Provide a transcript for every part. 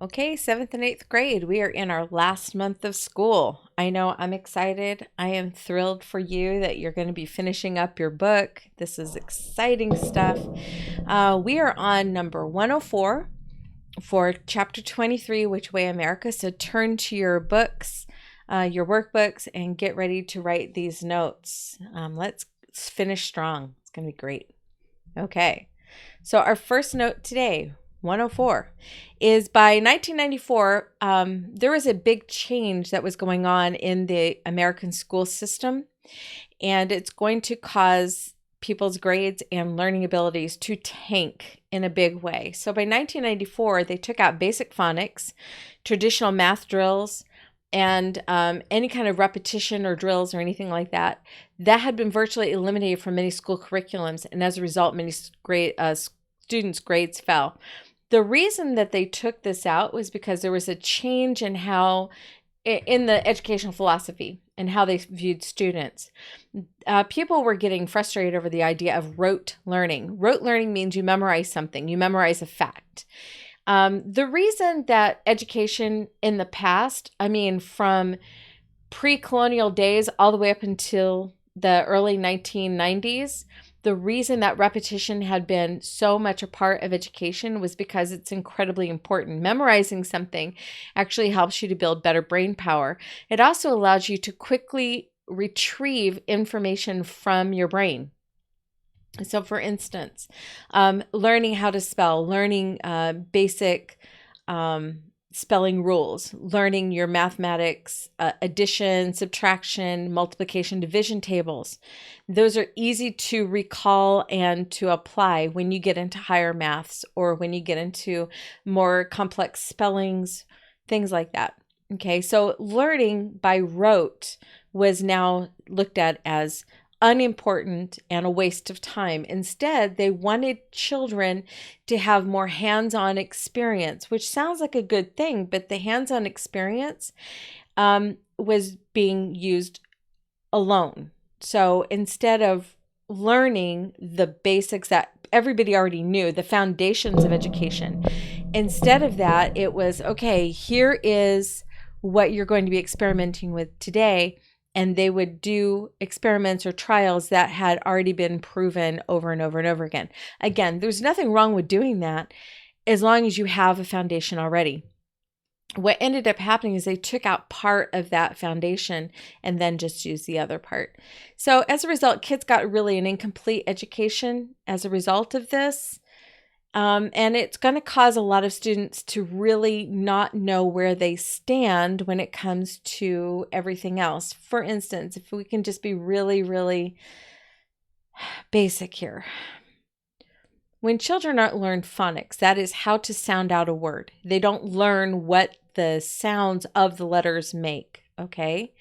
Okay, seventh and eighth grade. We are in our last month of school. I know I'm excited. I am thrilled for you that you're going to be finishing up your book. This is exciting stuff. We are on number 104 for chapter 23, Which Way America. So turn to your books, your workbooks, and get ready to write these notes. Let's finish strong. It's going to be great. Okay. So our first note today, 104, is by 1994, there was a big change that was going on in the American school system, and it's going to cause people's grades and learning abilities to tank in a big way. So by 1994, they took out basic phonics, traditional math drills, and any kind of repetition or drills or anything like that. That had been virtually eliminated from many school curriculums, and as a result, many students' grades fell. The reason that they took this out was because there was a change in in the educational philosophy and how they viewed students. People were getting frustrated over the idea of rote learning. Rote learning means you memorize something, you memorize a fact. The reason that education in the past, from pre-colonial days all the way up until the early 1990s, the reason that repetition had been so much a part of education was because it's incredibly important. Memorizing something actually helps you to build better brain power. It also allows you to quickly retrieve information from your brain. So, for instance, learning how to spell, learning basic spelling rules, learning your mathematics, addition, subtraction, multiplication, division tables. Those are easy to recall and to apply when you get into higher maths or when you get into more complex spellings, things like that. Okay, so learning by rote was now looked at as unimportant and a waste of time. Instead, they wanted children to have more hands-on experience, which sounds like a good thing, but the hands-on experience was being used alone. So instead of learning the basics that everybody already knew, the foundations of education, instead of that, it was, okay, here is what you're going to be experimenting with today. And they would do experiments or trials that had already been proven over and over and over again. Again, there's nothing wrong with doing that as long as you have a foundation already. What ended up happening is they took out part of that foundation and then just used the other part. So as a result, kids got really an incomplete education as a result of this. And it's going to cause a lot of students to really not know where they stand when it comes to everything else. For instance, if we can just be really, really basic here. When children aren't learned phonics, that is how to sound out a word. They don't learn what the sounds of the letters make, okay?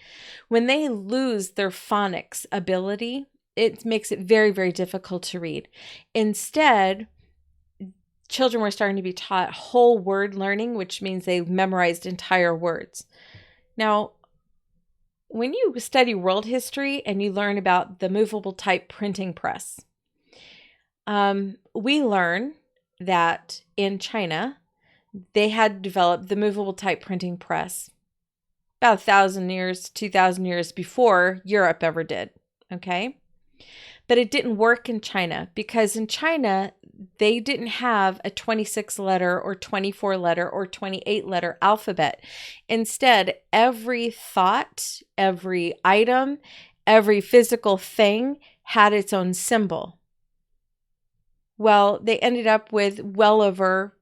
When they lose their phonics ability, it makes it very, very difficult to read. Instead, children were starting to be taught whole word learning, which means they memorized entire words. Now, when you study world history and you learn about the movable type printing press, we learn that in China, they had developed the movable type printing press about 1,000 years, 2,000 years before Europe ever did, okay? But it didn't work in China because in China, they didn't have a 26 letter or 24 letter or 28 letter alphabet. Instead, every thought, every item, every physical thing had its own symbol. Well, they ended up with well over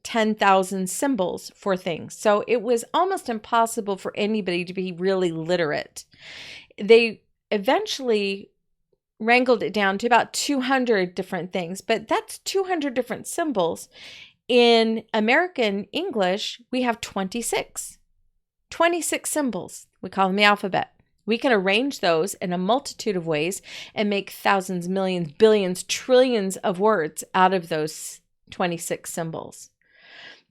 10,000 symbols for things. So it was almost impossible for anybody to be really literate. They eventually wrangled it down to about 200 different things, but that's 200 different symbols. In American English, we have 26 symbols. We call them the alphabet. We can arrange those in a multitude of ways and make thousands, millions, billions, trillions of words out of those 26 symbols.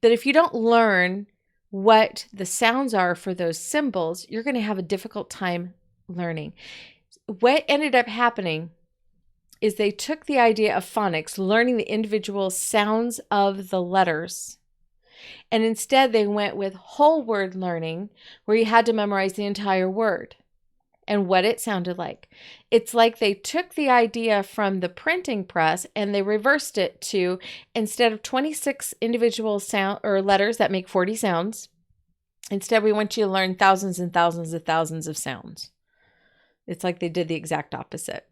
But if you don't learn what the sounds are for those symbols, you're going to have a difficult time learning. What ended up happening is they took the idea of phonics, learning the individual sounds of the letters, And instead, they went with whole word learning, where you had to memorize the entire word and what it sounded like. It's like they took the idea from the printing press and they reversed it to, instead of 26 individual sound or letters that make 40 sounds, instead we want you to learn thousands and thousands and thousands of sounds. It's like they did the exact opposite.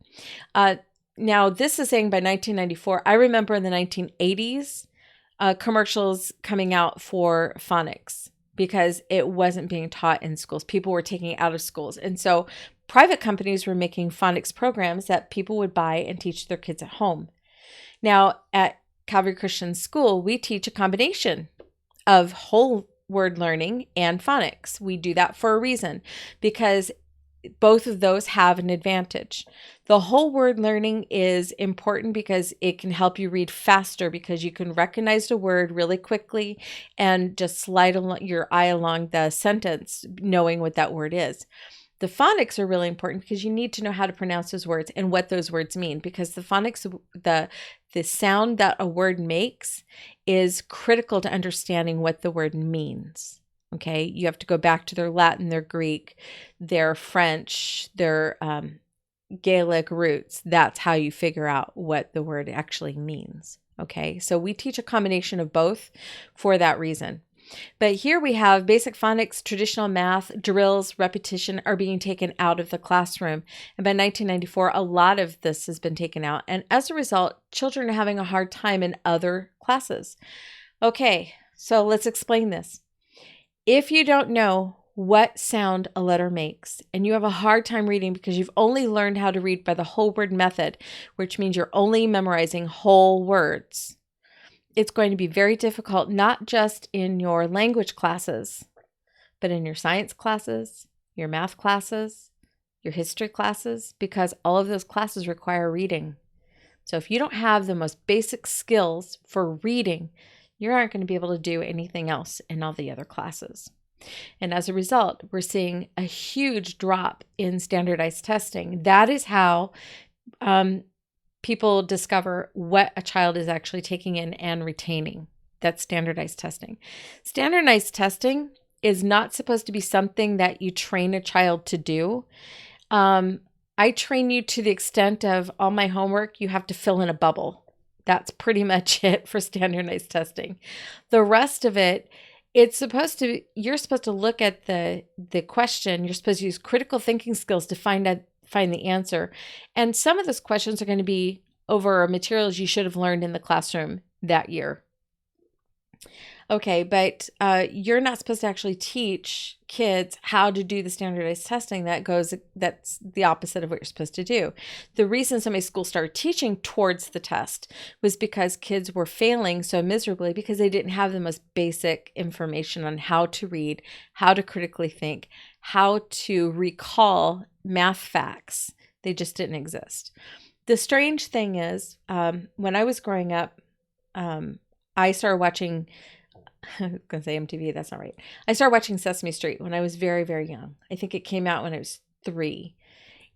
Now, this is saying by 1994. I remember in the 1980s, commercials coming out for phonics because it wasn't being taught in schools. People were taking it out of schools. And so private companies were making phonics programs that people would buy and teach their kids at home. Now, at Calvary Christian School, we teach a combination of whole word learning and phonics. We do that for a reason, because both of those have an advantage. The whole word learning is important because it can help you read faster, because you can recognize the word really quickly and just slide your eye along the sentence knowing what that word is. The phonics are really important because you need to know how to pronounce those words and what those words mean, because the phonics, the sound that a word makes is critical to understanding what the word means. Okay, you have to go back to their Latin, their Greek, their French, their Gaelic roots. That's how you figure out what the word actually means. Okay, so we teach a combination of both for that reason. But here we have basic phonics, traditional math, drills, repetition are being taken out of the classroom. And by 1994, a lot of this has been taken out. And as a result, children are having a hard time in other classes. Okay, so let's explain this. If you don't know what sound a letter makes and you have a hard time reading because you've only learned how to read by the whole word method, which means you're only memorizing whole words, it's going to be very difficult, not just in your language classes, but in your science classes, your math classes, your history classes, because all of those classes require reading. So if you don't have the most basic skills for reading, you aren't going to be able to do anything else in all the other classes. And as a result, we're seeing a huge drop in standardized testing. That is how people discover what a child is actually taking in and retaining. That's standardized testing. Standardized testing is not supposed to be something that you train a child to do. I train you to the extent of all my homework, you have to fill in a bubble. That's pretty much it for standardized testing. The rest of it, you're supposed to look at the question. You're supposed to use critical thinking skills to find the answer. And some of those questions are going to be over materials you should have learned in the classroom that year. Okay, but you're not supposed to actually teach kids how to do the standardized testing. That's the opposite of what you're supposed to do. The reason some of my schools started teaching towards the test was because kids were failing so miserably because they didn't have the most basic information on how to read, how to critically think, how to recall math facts. They just didn't exist. The strange thing is, when I was growing up, I started watching, I was going to say MTV, that's not right. I started watching Sesame Street when I was very, very young. I think it came out when I was 3.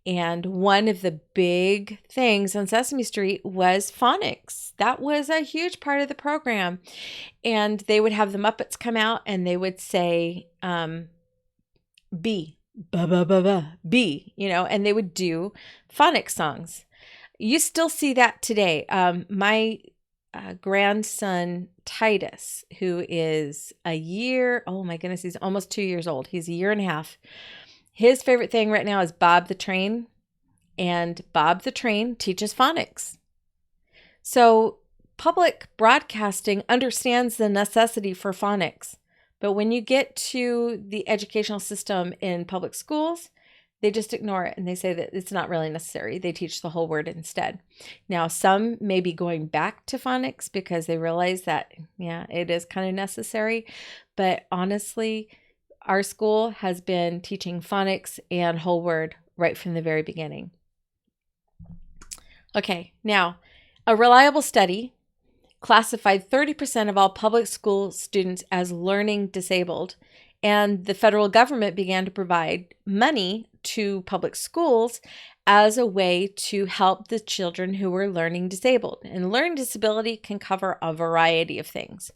And one of the big things on Sesame Street was phonics. That was a huge part of the program. And they would have the Muppets come out and they would say, B, ba, ba, ba, ba, B, and they would do phonics songs. You still see that today. My grandson Titus, who is he's almost 2 years old. He's a year and a half. His favorite thing right now is Bob the Train, and Bob the Train teaches phonics. So public broadcasting understands the necessity for phonics, but when you get to the educational system in public schools, they just ignore it and they say that it's not really necessary. They teach the whole word instead. Now, some may be going back to phonics because they realize that, it is kind of necessary. But honestly, our school has been teaching phonics and whole word right from the very beginning. Okay, now, a reliable study classified 30% of all public school students as learning disabled, and the federal government began to provide money to public schools as a way to help the children who were learning disabled. And learning disability can cover a variety of things.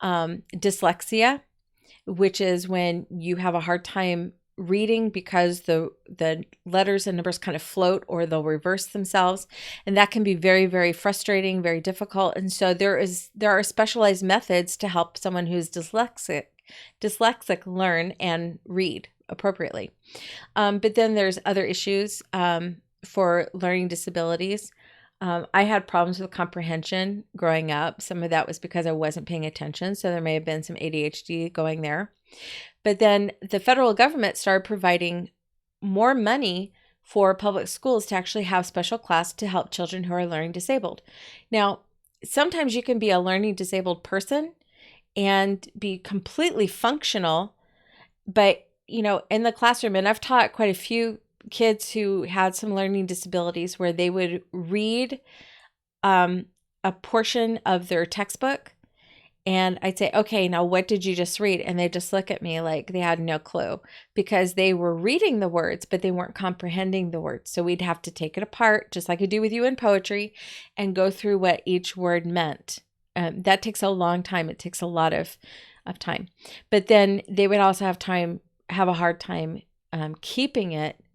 Dyslexia, which is when you have a hard time reading because the letters and numbers kind of float or they'll reverse themselves, and that can be very, very frustrating, very difficult. And so there are specialized methods to help someone who's dyslexic learn and read appropriately. But then there's other issues for learning disabilities. I had problems with comprehension growing up. Some of that was because I wasn't paying attention, so there may have been some ADHD going there. But then the federal government started providing more money for public schools to actually have special class to help children who are learning disabled. Now, sometimes you can be a learning disabled person and be completely functional, but in the classroom, and I've taught quite a few kids who had some learning disabilities where they would read a portion of their textbook, and I'd say, okay, now what did you just read? And they just look at me like they had no clue, because they were reading the words, but they weren't comprehending the words. So we'd have to take it apart, just like I do with you in poetry, and go through what each word meant. That takes a long time. It takes a lot of time. But then they would also have a hard time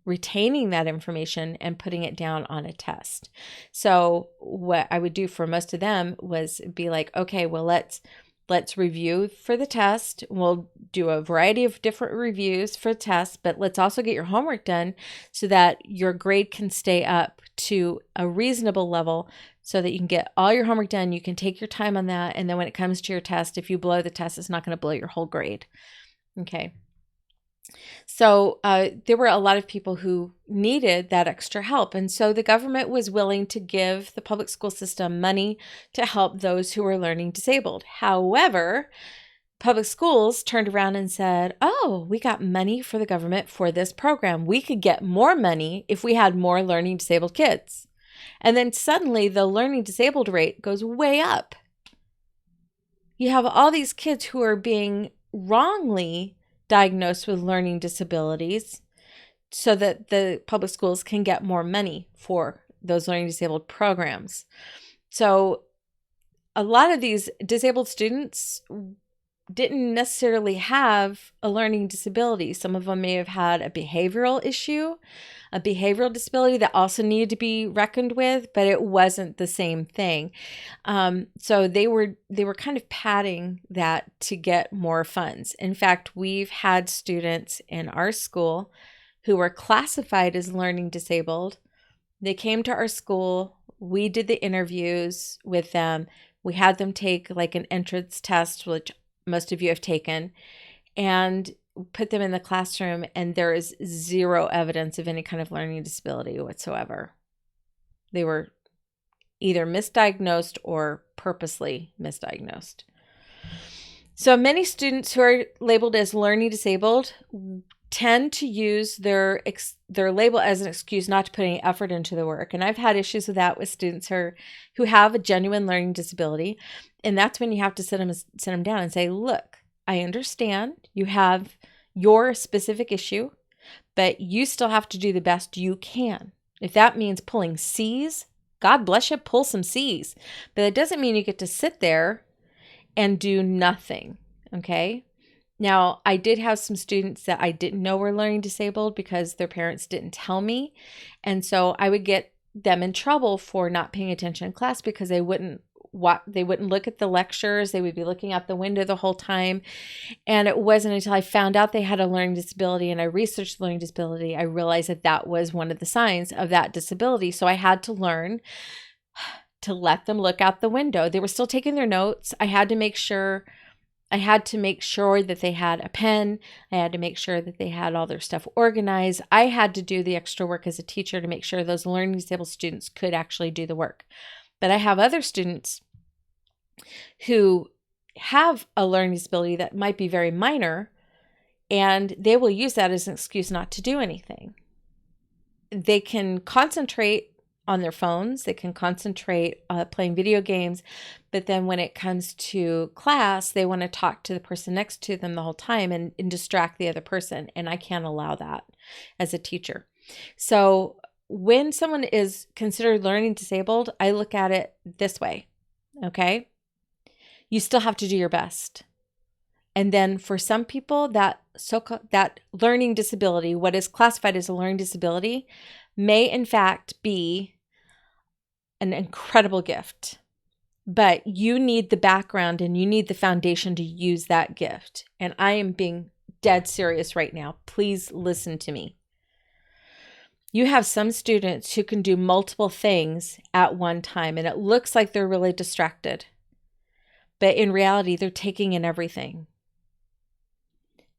retaining that information and putting it down on a test. So what I would do for most of them was be like, okay, well, let's review for the test. We'll do a variety of different reviews for tests, but let's also get your homework done so that your grade can stay up to a reasonable level so that you can get all your homework done. You can take your time on that. And then when it comes to your test, if you blow the test, it's not going to blow your whole grade. Okay. So there were a lot of people who needed that extra help. And so the government was willing to give the public school system money to help those who were learning disabled. However, public schools turned around and said, oh, we got money for the government for this program. We could get more money if we had more learning disabled kids. And then suddenly the learning disabled rate goes way up. You have all these kids who are being wrongly diagnosed with learning disabilities so that the public schools can get more money for those learning disabled programs. So a lot of these disabled students didn't necessarily have a learning disability. Some of them may have had a behavioral issue, a behavioral disability that also needed to be reckoned with, but it wasn't the same thing. So they were kind of padding that to get more funds. In fact, we've had students in our school who were classified as learning disabled. They came to our school. We did the interviews with them. We had them take like an entrance test, which most of you have taken, and put them in the classroom, and there is zero evidence of any kind of learning disability whatsoever. They were either misdiagnosed or purposely misdiagnosed. So many students who are labeled as learning disabled tend to use their label as an excuse not to put any effort into the work. And I've had issues with that with students who have a genuine learning disability. And that's when you have to sit them down and say, look, I understand you have your specific issue, but you still have to do the best you can. If that means pulling C's, God bless you, pull some C's. But that doesn't mean you get to sit there and do nothing, okay? Now, I did have some students that I didn't know were learning disabled because their parents didn't tell me. And so I would get them in trouble for not paying attention in class because they wouldn't look at the lectures. They would be looking out the window the whole time. And it wasn't until I found out they had a learning disability and I researched learning disability, I realized that was one of the signs of that disability. So I had to learn to let them look out the window. They were still taking their notes. I had to make sure that they had a pen. I had to make sure that they had all their stuff organized. I had to do the extra work as a teacher to make sure those learning disabled students could actually do the work. But I have other students who have a learning disability that might be very minor, and they will use that as an excuse not to do anything. They can concentrate on their phones. They can concentrate playing video games. But then when it comes to class, they want to talk to the person next to them the whole time and distract the other person. And I can't allow that as a teacher. So when someone is considered learning disabled, I look at it this way, okay? you still have to do your best. And then for some people, that learning disability, what is classified as a learning disability, may in fact be an incredible gift. But you need the background and you need the foundation to use that gift. And I am being dead serious right now. Please listen to me. You have some students who can do multiple things at one time, and it looks like they're really distracted. But in reality, they're taking in everything.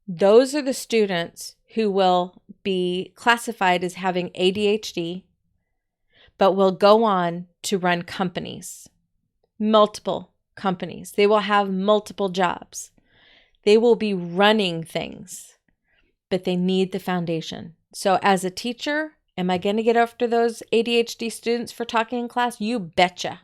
Those are the students who will be classified as having ADHD, but will go on to run companies, multiple companies. They will have multiple jobs. They will be running things, but they need the foundation. So as a teacher, am I going to get after those ADHD students for talking in class? You betcha.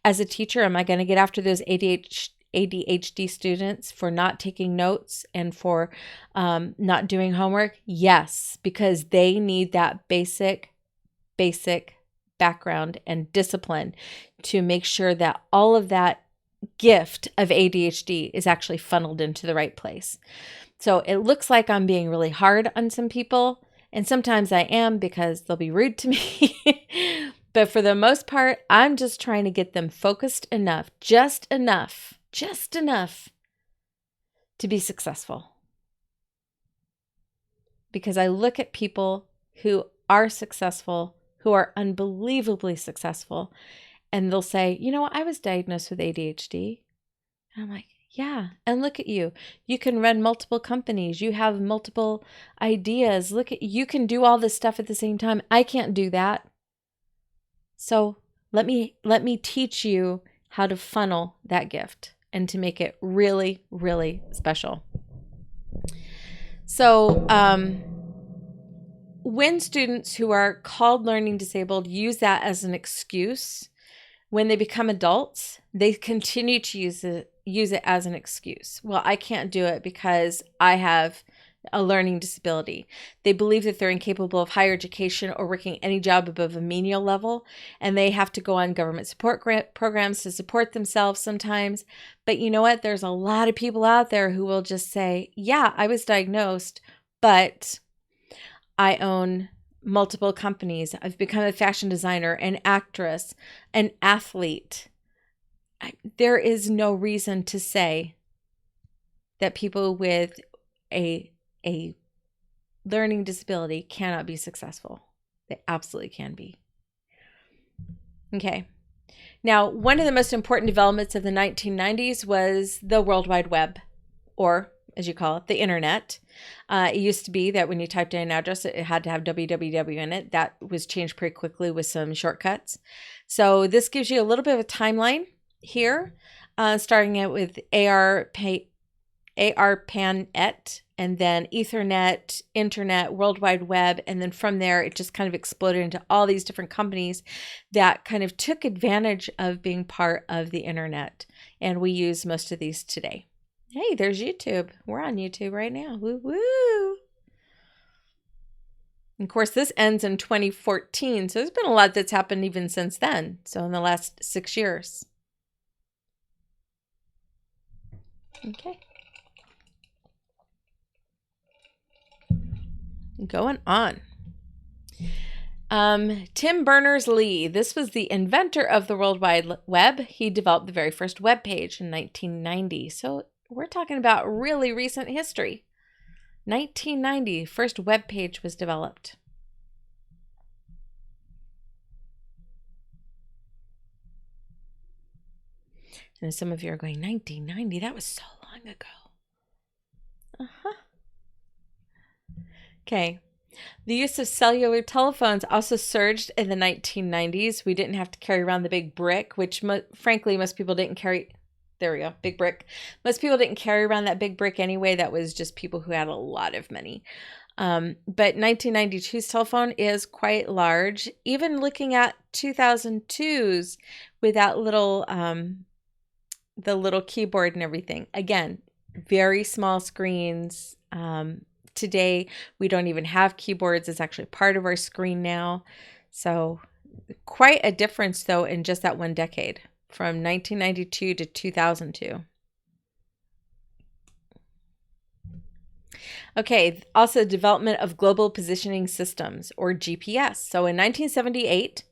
As a teacher, am I going to get after those ADHD students for not taking notes and for not doing homework? Yes, because they need that basic background and discipline to make sure that all of that gift of ADHD is actually funneled into the right place. So it looks like I'm being really hard on some people, and sometimes I am because they'll be rude to me. But for the most part, I'm just trying to get them focused enough, just enough to be successful. Because I look at people who are successful, who are unbelievably successful, and they'll say, you know, I was diagnosed with ADHD. And I'm like, yeah, and look at you. You can run multiple companies. You have multiple ideas. Look at you can do all this stuff at the same time. I can't do that. So let me teach you how to funnel that gift and to make it really, really special. So when students who are called learning disabled use that as an excuse, when they become adults, they continue to use it as an excuse. Well, I can't do it because I have a learning disability. They believe that they're incapable of higher education or working any job above a menial level, and they have to go on government support programs to support themselves sometimes. But you know what? There's a lot of people out there who will just say, yeah, I was diagnosed, but I own multiple companies. I've become a fashion designer, an actress, an athlete. There is no reason to say that people with a learning disability cannot be successful. They absolutely can be. Okay. Now, one of the most important developments of the 1990s was the World Wide Web, or as you call it, the internet. It used to be that when you typed in an address, it had to have www in it. That was changed pretty quickly with some shortcuts. So this gives you a little bit of a timeline here, starting out with ARPANET, and then Ethernet, Internet, World Wide Web. And then from there, it just kind of exploded into all these different companies that kind of took advantage of being part of the internet. And we use most of these today. Hey, there's YouTube. We're on YouTube right now. Woo woo. Of course, this ends in 2014. So there's been a lot that's happened even since then. So in the last 6 years. Okay. Going on. Tim Berners-Lee, this was the inventor of the World Wide Web. He developed the very first web page in 1990. So we're talking about really recent history. 1990, first web page was developed. And some of you are going, 1990, that was so long ago. Okay. The use of cellular telephones also surged in the 1990s. We didn't have to carry around the big brick, which frankly, most people didn't carry. There we go, big brick. Most people didn't carry around that big brick anyway. That was just people who had a lot of money. But 1992's telephone is quite large. Even looking at 2002's with that little, the little keyboard and everything. Again, very small screens. Today, we don't even have keyboards. It's actually part of our screen now. So quite a difference, though, in just that one decade from 1992 to 2002. Okay, also development of global positioning systems, or GPS. So in 1978,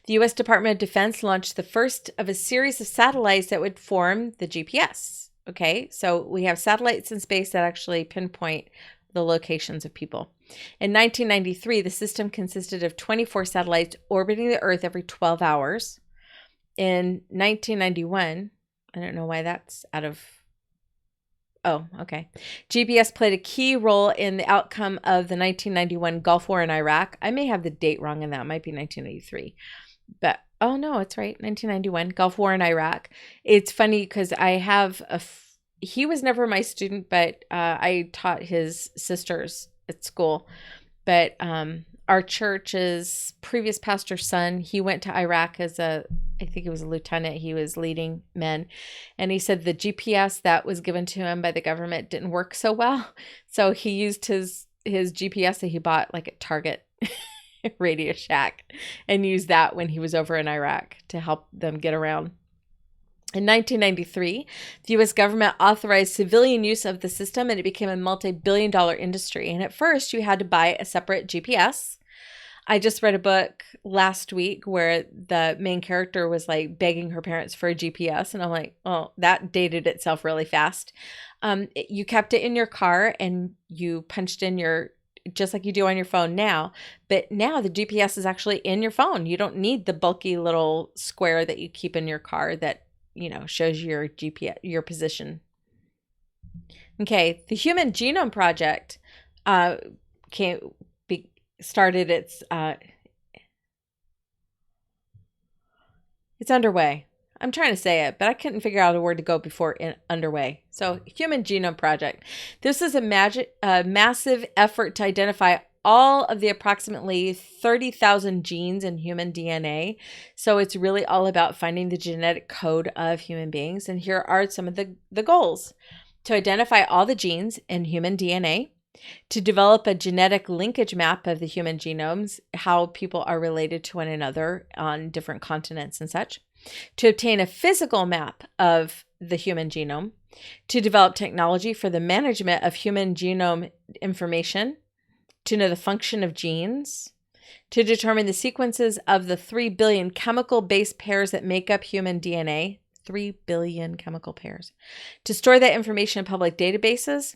the U.S. Department of Defense launched the first of a series of satellites that would form the GPS. Okay, so we have satellites in space that actually pinpoint the locations of people. In 1993, the system consisted of 24 satellites orbiting the Earth every 12 hours. In 1991, I don't know why that's out of... Oh, okay. GPS played a key role in the outcome of the 1991 Gulf War in Iraq. I may have the date wrong in that. It might be 1983. But, oh no, it's right. 1991, Gulf War in Iraq. It's funny because I have he was never my student, but I taught his sisters at school. But our church's previous pastor's son, he went to Iraq as I think he was a lieutenant. He was leading men. And he said the GPS that was given to him by the government didn't work so well. So he used his GPS that he bought like at Target Radio Shack and used that when he was over in Iraq to help them get around. In 1993, the U.S. government authorized civilian use of the system, and it became a multi-billion-dollar industry. And at first, you had to buy a separate GPS. I just read a book last week where the main character was like begging her parents for a GPS. And I'm like, oh, that dated itself really fast. You kept it in your car and you punched in just like you do on your phone now. But now the GPS is actually in your phone. You don't need the bulky little square that you keep in your car that, shows your GPS, your position. Okay, the Human Genome Project started it's underway. I'm trying to say it, but I couldn't figure out a word to go before underway. So Human Genome Project. This is a massive effort to identify all of the approximately 30,000 genes in human DNA. So it's really all about finding the genetic code of human beings. And here are some of the goals. To identify all the genes in human DNA, to develop a genetic linkage map of the human genomes, how people are related to one another on different continents and such, to obtain a physical map of the human genome, to develop technology for the management of human genome information, to know the function of genes, to determine the sequences of the 3 billion chemical base pairs that make up human DNA, 3 billion chemical pairs, to store that information in public databases,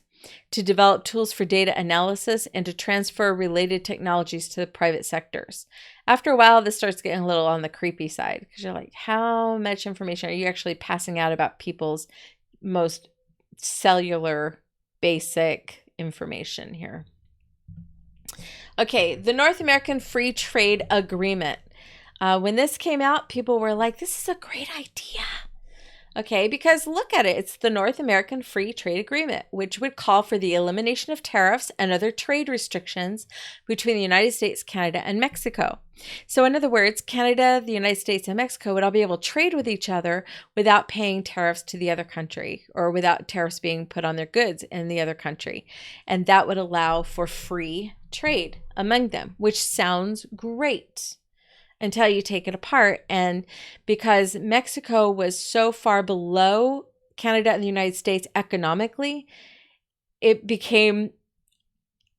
to develop tools for data analysis, and to transfer related technologies to the private sectors. After a while, this starts getting a little on the creepy side because you're like, how much information are you actually passing out about people's most cellular basic information here? Okay, the North American Free Trade Agreement. When this came out, people were like, this is a great idea. Okay, because look at it. It's the North American Free Trade Agreement, which would call for the elimination of tariffs and other trade restrictions between the United States, Canada, and Mexico. So in other words, Canada, the United States, and Mexico would all be able to trade with each other without paying tariffs to the other country or without tariffs being put on their goods in the other country. And that would allow for free trade among them, which sounds great until you take it apart. And because Mexico was so far below Canada and the United States economically, it became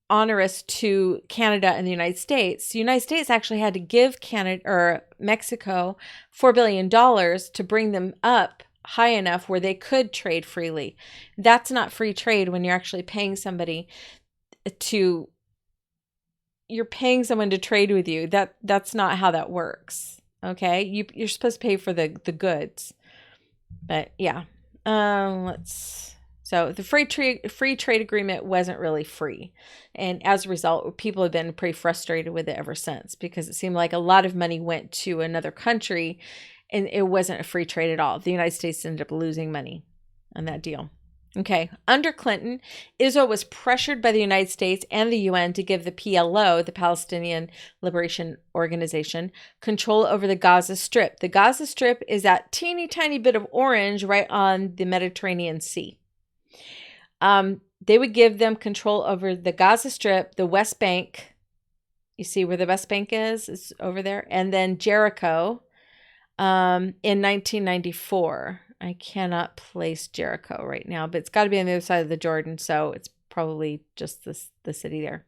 onerous to Canada and the United States. The United States actually had to give Canada or Mexico $4 billion to bring them up high enough where they could trade freely. That's not free trade when you're actually paying somebody to... You're paying someone to trade with you. That's not how that works. Okay, you're supposed to pay for the goods, but yeah. So the free trade agreement wasn't really free, and as a result, people have been pretty frustrated with it ever since because it seemed like a lot of money went to another country, and it wasn't a free trade at all. The United States ended up losing money on that deal. Okay, under Clinton, Israel was pressured by the United States and the UN to give the PLO, the Palestinian Liberation Organization, control over the Gaza Strip. The Gaza Strip is that teeny tiny bit of orange right on the Mediterranean Sea. They would give them control over the Gaza Strip, the West Bank. You see where the West Bank is? It's over there. And then Jericho. in 1994. I cannot place Jericho right now, but it's got to be on the other side of the Jordan, so it's probably just the city there.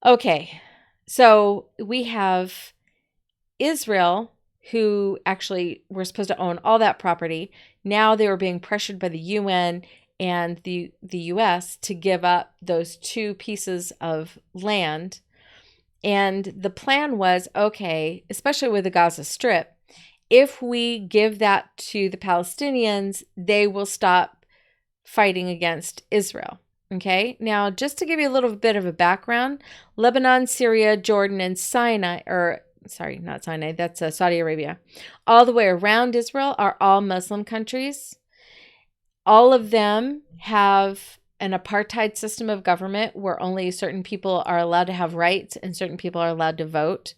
Okay, so we have Israel, who actually were supposed to own all that property. Now they were being pressured by the UN and the US to give up those 2 pieces of land. And the plan was, okay, especially with the Gaza Strip, if we give that to the Palestinians, they will stop fighting against Israel. Okay, now just to give you a little bit of a background, Lebanon, Syria, Jordan, and Sinai, or sorry, not Sinai, that's Saudi Arabia, all the way around Israel are all Muslim countries. All of them have an apartheid system of government where only certain people are allowed to have rights and certain people are allowed to vote.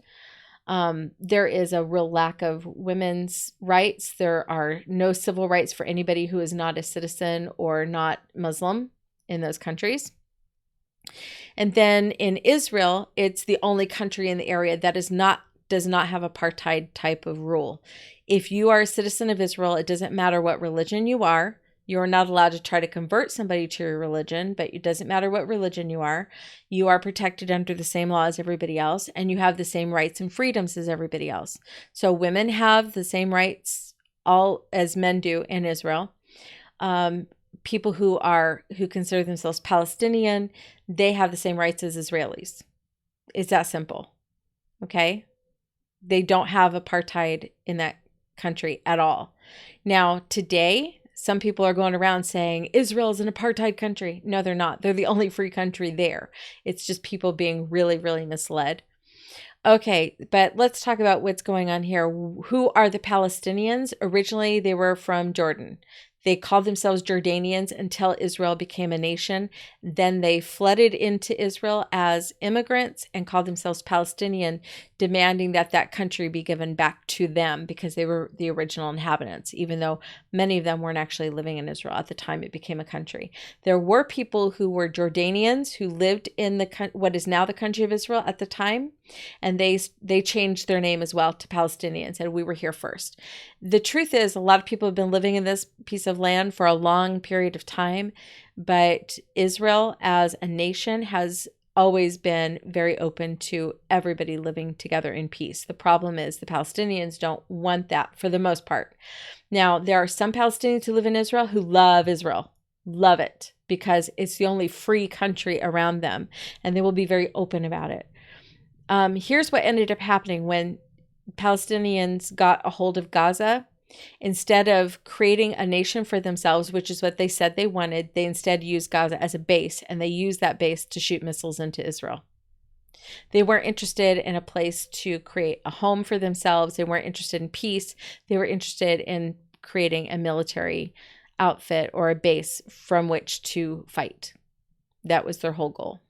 There is a real lack of women's rights. There are no civil rights for anybody who is not a citizen or not Muslim in those countries. And then in Israel, it's the only country in the area that does not have apartheid type of rule. If you are a citizen of Israel, it doesn't matter what religion you are. You're not allowed to try to convert somebody to your religion, but it doesn't matter what religion you are. You are protected under the same law as everybody else, and you have the same rights and freedoms as everybody else. So women have the same rights all as men do in Israel. People who consider themselves Palestinian, they have the same rights as Israelis. It's that simple. Okay? They don't have apartheid in that country at all. Now, today, some people are going around saying Israel is an apartheid country. No, they're not. They're the only free country there. It's just people being really, really misled. Okay, but let's talk about what's going on here. Who are the Palestinians? Originally, they were from Jordan. They called themselves Jordanians until Israel became a nation. Then they flooded into Israel as immigrants and called themselves Palestinian, demanding that that country be given back to them because they were the original inhabitants, even though many of them weren't actually living in Israel at the time it became a country. There were people who were Jordanians who lived in what is now the country of Israel at the time, and they changed their name as well to Palestinians, and we were here first. The truth is, a lot of people have been living in this piece of land for a long period of time, but Israel as a nation has always been very open to everybody living together in peace. The problem is the Palestinians don't want that for the most part. Now, there are some Palestinians who live in Israel who love Israel, love it, because it's the only free country around them, and they will be very open about it. Here's what ended up happening when Palestinians got a hold of Gaza. Instead of creating a nation for themselves, which is what they said they wanted, they instead used Gaza as a base, and they used that base to shoot missiles into Israel. They weren't interested in a place to create a home for themselves. They weren't interested in peace. They were interested in creating a military outfit or a base from which to fight. That was their whole goal.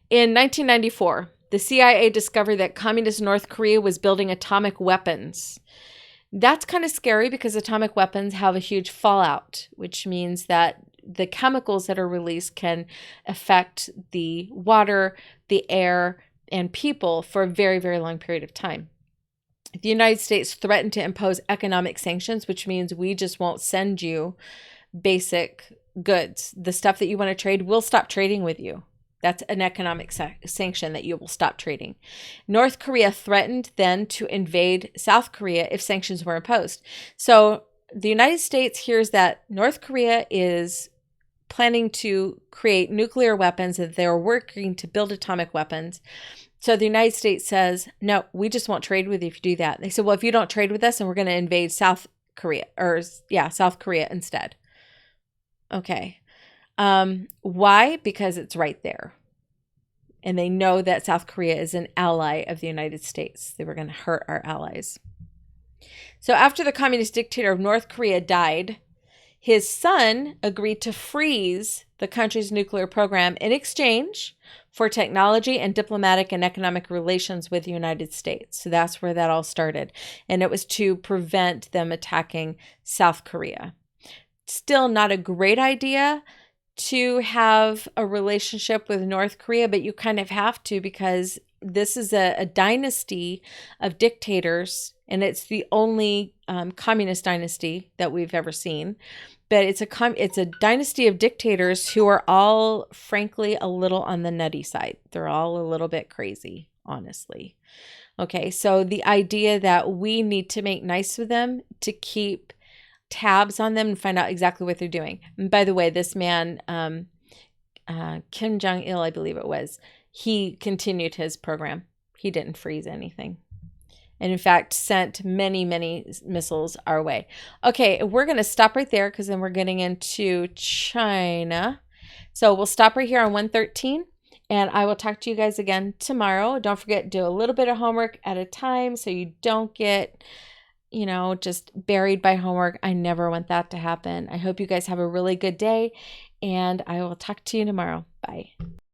In 1994, the CIA discovered that communist North Korea was building atomic weapons. That's kind of scary because atomic weapons have a huge fallout, which means that the chemicals that are released can affect the water, the air, and people for a very, very long period of time. The United States threatened to impose economic sanctions, which means we just won't send you basic goods. The stuff that you want to trade, we'll stop trading with you. That's an economic sanction that you will stop trading. North Korea threatened then to invade South Korea if sanctions were imposed. So the United States hears that North Korea is planning to create nuclear weapons, that they're working to build atomic weapons. So the United States says, no, we just won't trade with you if you do that. They said, well, if you don't trade with us, then we're going to invade South Korea instead. Okay. Why? Because it's right there. And they know that South Korea is an ally of the United States. They were going to hurt our allies. So after the communist dictator of North Korea died, his son agreed to freeze the country's nuclear program in exchange for technology and diplomatic and economic relations with the United States. So that's where that all started. And it was to prevent them attacking South Korea. Still not a great idea to have a relationship with North Korea, but you kind of have to, because this is a dynasty of dictators, and it's the only communist dynasty that we've ever seen. But it's a dynasty of dictators who are all, frankly, a little on the nutty side. They're all a little bit crazy, honestly. Okay, so the idea that we need to make nice with them to keep tabs on them and find out exactly what they're doing. And by the way, this man, Kim Jong-il, I believe it was, he continued his program. He didn't freeze anything. And in fact, sent many, many missiles our way. Okay, we're going to stop right there because then we're getting into China. So we'll stop right here on 113. And I will talk to you guys again tomorrow. Don't forget, do a little bit of homework at a time so you don't get, just buried by homework. I never want that to happen. I hope you guys have a really good day, and I will talk to you tomorrow. Bye.